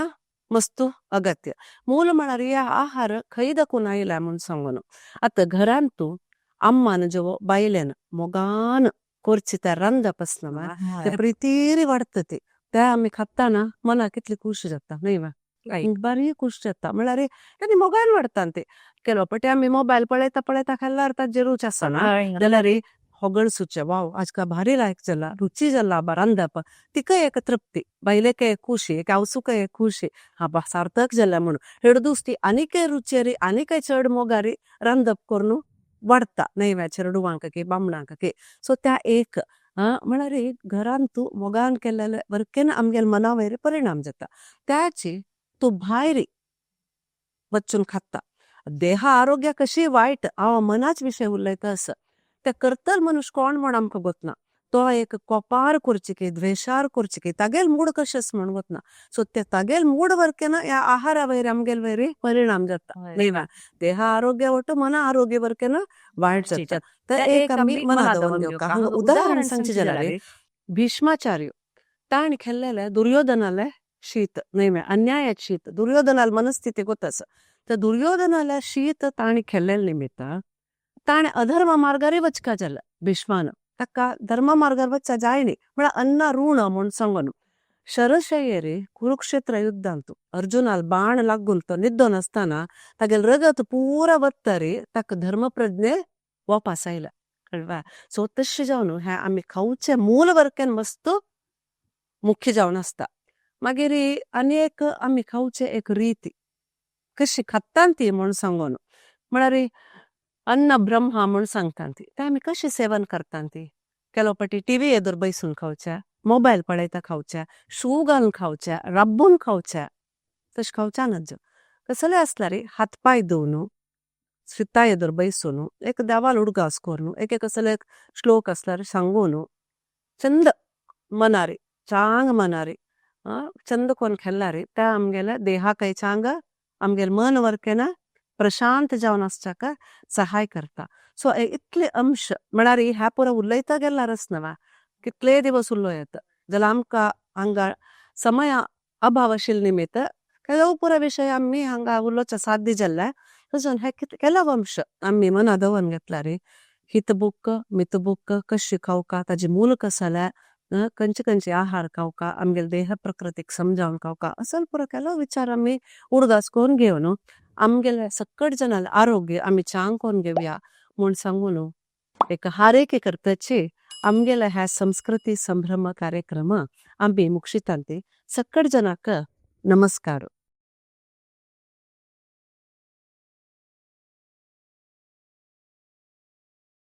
मस्त अगत्य मूल म्हळ्यार या आहार खंय दाखून आयला म्हूण सांगून आतां घरांत तूं अम्मान जो बायलेन मोगान करची त्या रांदप आसना ते प्रितीरी वाडटा ते आमी खाताना मना कितली खुशी जाता न्हय वा बारी खुश जाता म्हळ्यार तेनी मोगान वाडटा ते केलो पटे आमी मोबायल पळयता खाल्ल्यार ताजेर रुच आसना जाल्यार होगळ सुचे वाव आज का भारी लायक जाला रुची जाला रांदप तिका एक तृप्ती बायलेक एक खुशी एक आवसूक एक खुशी हा सार्थक जाला म्हणून हेडदूस ती आनीकय रुचेरी आनीकय चड मोगारी रांदप करून वाडता न्हय चेडवांक की बामणांक की सो त्या एक म्हळ्यार घरान तूं मोगान केलेले वरकेन आमगेल्या मना वयर परिणाम जाता त्याची तूं भायर वचून खाता देहा आरोग्य कशी वायट हांव मनाच विशय उलयता आसा ते करतल मनुष्य कोण म्हण आमकां गोतना तो एक कोपार करची की द्वेशार करची की तागेल मूड कशेंच म्हण वतना सो ते तागेल मूड वरकेन ह्या आहारा वयर आमगेल वयर परिणाम जाता न्हय वा देहा आरोग्य वट मना आरोग्य वरकेन वायट जाता ते एक आमी मना दवरून घेवका उदाहरण सांगचे जाल्यार भीष्माचार्य ताणी खेळलेले दुर्योधनाले शीत न्हय अन्यायाचे शीत दुर्योधनाल मनस्थिती गोतास तर दुर्योधनाला शीत ताणी खेळलेले निमित्त ताणे अधर्म मार्गारी वचका जाला भीष्मान ताका धर्म मार्गार वचचा जायनी म्हळ्यार अन्न ऋण म्हूण सांगून शरशय्येरी कुरुक्षेत्र युद्धांत अर्जुनाल बाण लागून तो निद्दोन आसतना तागेल रगत पुरा वत्तरी ताका धर्मप्रज्ञे वापस आयला कळवा. सो तशें जावन हे आमी खावचे मूल वरकेन मस्त मुख्य जावन आसता. मागीर आनी एक आमी खावचे एक रीत कशी खातात ती म्हूण सांगून म्हळ्यार अन्न ब्रह्मा म्हूण सांगतात ती ते आमी कशें सेवन करतात ती केलो पाटी टीव्ही एदर बैसून खावच्या मोबायल पळयता खावच्या शू घालून खावच्या राबून खावच्या तशें खावच्या नज कसले आसल्यार हातपाय धुवन शिता एदर बैसून एक देवाल उडगास करून एक कसले श्लोक असल्यार सांगून चंद मनारी चांग मनारी चंद कोण खेळ्ळारी ते आमगेल्या देहाकय चांग आमगेल मन वरकेन प्रशांत जावन आसच्याक सहाय करता. सो इतले अंश म्हळ्यार ह्या पुरो उलयता गेल्यारच न्हवा कितले दिवस उलयत जाल्यार आमकां हांगा समय अभाव आशिल्ले निमित्त केलो पुरो विशय आमी हांगा उलोवचें साध्य जाल्ले तातूंत हे केलो अंश आमी मना दवरून घेतल्यार हितबुक्क मितबुक्क कशी खावका ताजी मूल कसाल्या खंयचे आहार खावका आमगेल देह प्रकृतीक समजावन खावका असो पुरो केलो विचार आमी उडगास करून घेवन आमगेले सकट जनाल आरोग्य आमी चांग करून घेवया म्हूण सांगून एक हारेके करपाची आमगेले ह्या संस्कृती संभ्रम कार्यक्रम आमी मुक्षितांती सकट जनाक नमस्कार.